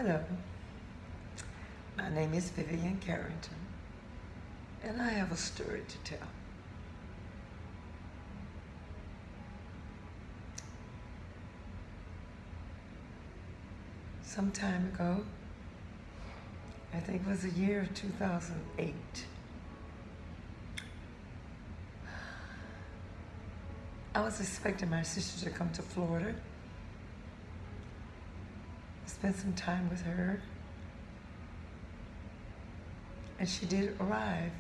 Hello, my name is Vivian Carrington, and I have a story to tell. Some time ago, I think it was the year of 2008, I was expecting my sister to come to Florida, spend some time with her, and she did arrive.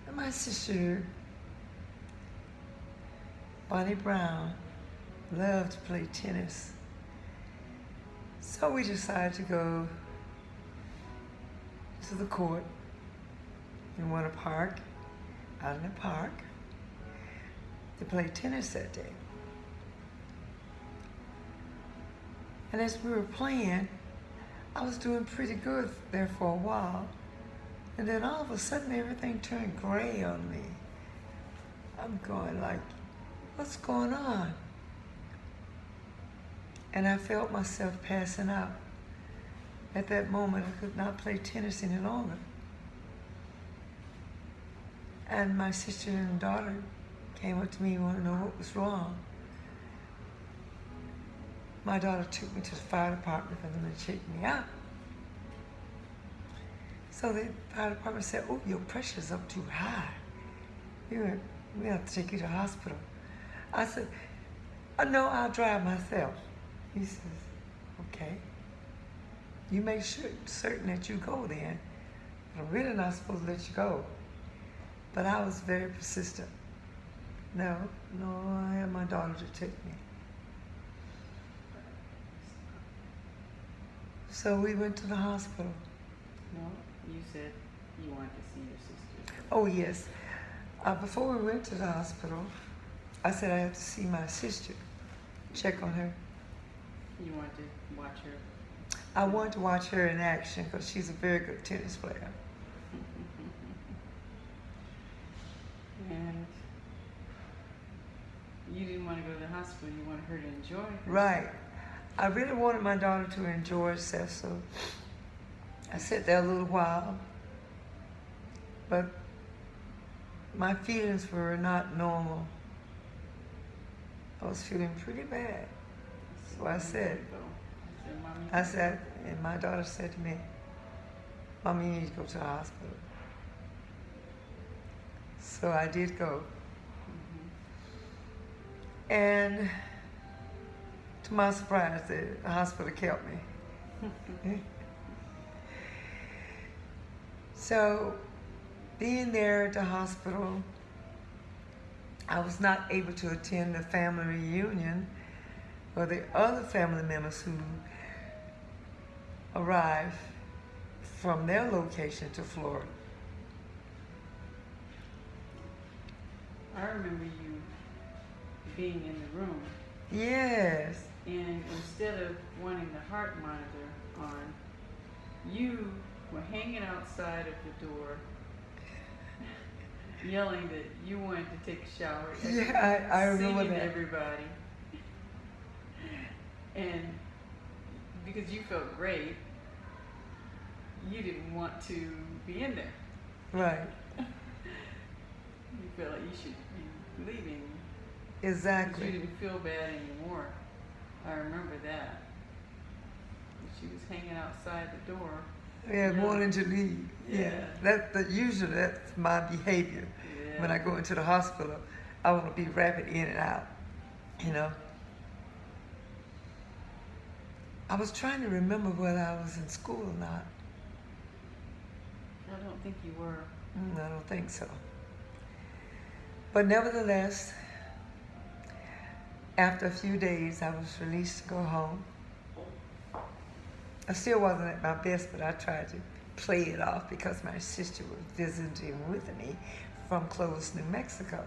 And my sister, Bonnie Brown, loved to play tennis. So we decided to go to the court in Winter Park, out in the park, to play tennis that day. And as we were playing, I was doing pretty good there for a while. And then all of a sudden, everything turned gray on me. I'm going like, what's going on? And I felt myself passing out. At that moment, I could not play tennis any longer. And my sister and daughter came up to me and wanted to know what was wrong. My daughter took me to the fire department for them to check me out. So the fire department said, oh, your pressure's up too high. We have to take you to the hospital. I said, oh, no, I'll drive myself. He says, okay. You make certain that you go then. I'm really not supposed to let you go. But I was very persistent. No, I have my daughter to take me. So we went to the hospital. No, you said you wanted to see your sister. Oh, yes. Before we went to the hospital, I said I had to see my sister, check on her. You wanted to watch her? I wanted to watch her in action because she's a very good tennis player. And you didn't want to go to the hospital, you wanted her to enjoy herself. Right. I really wanted my daughter to enjoy herself, so I sat there a little while, but my feelings were not normal. I was feeling pretty bad. So I said, and my daughter said to me, Mommy, you need to go to the hospital. So I did go. Mm-hmm. And to my surprise, the hospital kept me. So being there at the hospital, I was not able to attend the family reunion or the other family members who arrived from their location to Florida. I remember you being in the room. Yes. And instead of wanting the heart monitor on, you were hanging outside of the door, yelling that you wanted to take a shower. Yeah, I remember singing that. To everybody. And because you felt great, you didn't want to be in there. Right. You felt like you should be leaving. Exactly. You didn't feel bad anymore. I remember that. She was hanging outside the door. Yeah, wanting to leave. Yeah. That usually that's my behavior. Yeah. When I go into the hospital, I want to be rapid in and out. You know. I was trying to remember whether I was in school or not. I don't think you were. I don't think so. But nevertheless, after a few days, I was released to go home. I still wasn't at my best, but I tried to play it off because my sister was visiting with me from Clovis, New Mexico.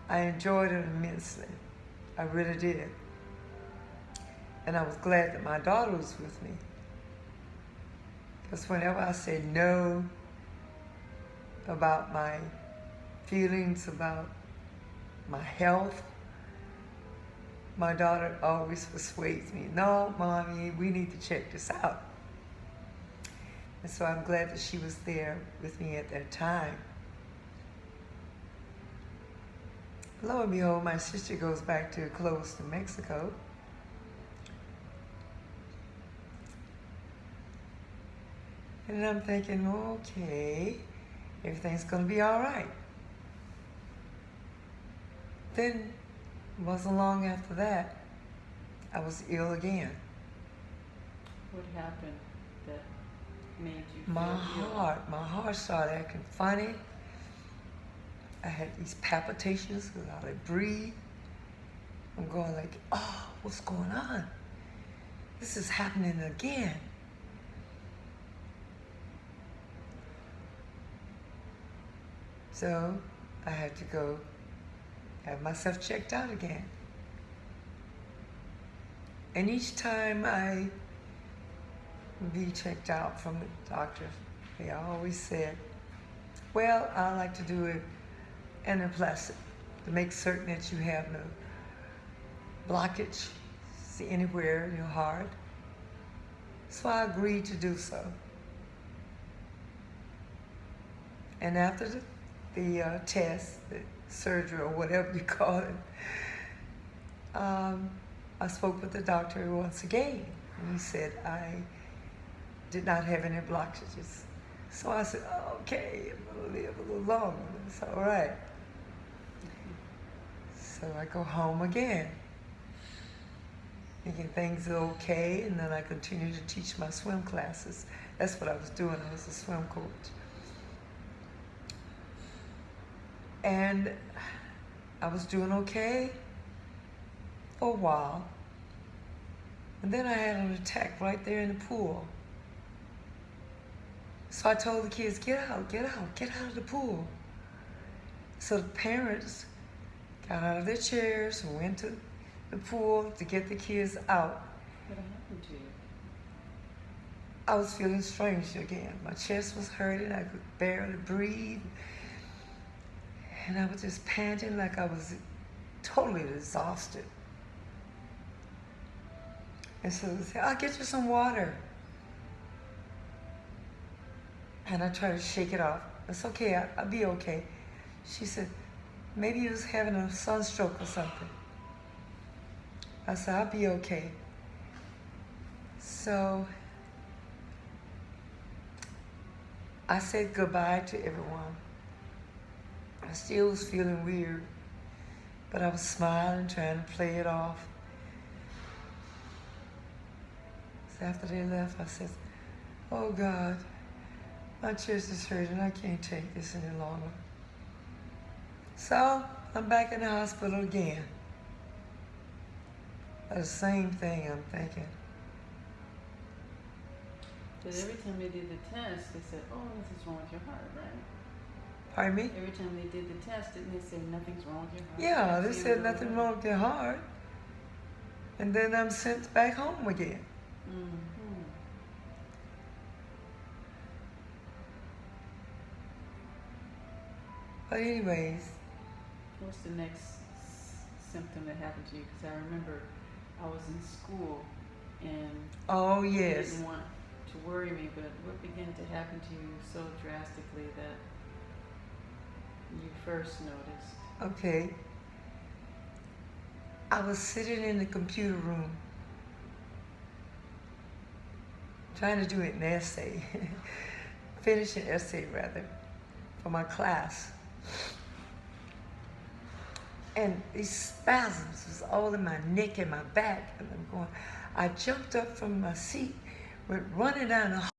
I enjoyed it immensely. I really did. And I was glad that my daughter was with me. Because whenever I say no about my feelings about my health, my daughter always persuades me, no, Mommy, we need to check this out. And so I'm glad that she was there with me at that time. Lo and behold, my sister goes back to close to Mexico. And I'm thinking, okay, everything's going to be all right. Then, it wasn't long after that, I was ill again. What happened that made you feel My ill? heart started acting funny. I had these palpitations without I breathe. I'm going like, oh, what's going on? This is happening again. So I had to go have myself checked out again. And each time I would be checked out from the doctor, they always said, well, I like to do it anaplastic to make certain that you have no blockage anywhere in your heart. So I agreed to do so. And after the test, the surgery, or whatever you call it, I spoke with the doctor once again. And he said I did not have any blockages. So I said, okay, I'm going to live a little longer. It's all right. So I go home again, thinking things are okay, and then I continue to teach my swim classes. That's what I was doing. I was a swim coach. And I was doing okay for a while. And then I had an attack right there in the pool. So I told the kids, get out of the pool. So the parents got out of their chairs and went to the pool to get the kids out. What happened to you? I was feeling strange again. My chest was hurting. I could barely breathe. And I was just panting like I was totally exhausted. And so they said, I'll get you some water. And I tried to shake it off. It's okay, I'll be okay. She said, maybe you was having a sunstroke or something. I said, I'll be okay. So I said goodbye to everyone. I still was feeling weird, but I was smiling, trying to play it off. So after they left, I said, oh God, my chest is hurting. I can't take this any longer. So I'm back in the hospital again. The same thing I'm thinking. But every time they did the test, they said, oh, nothing's wrong with your heart, right? Pardon me? Every time they did the test, didn't they say nothing's wrong with your heart? Yeah, they That's the said end of nothing it. wrong with your heart. And then I'm sent back home again. Mm-hmm. But anyways, What's the next symptom that happened to you? Because I remember I was in school and oh you yes. didn't want to worry me, but what began to happen to you so drastically that you first noticed? Okay. I was sitting in the computer room trying to do an essay, finish an essay rather, for my class. And these spasms was all in my neck and my back, and I'm going, I jumped up from my seat, went running down the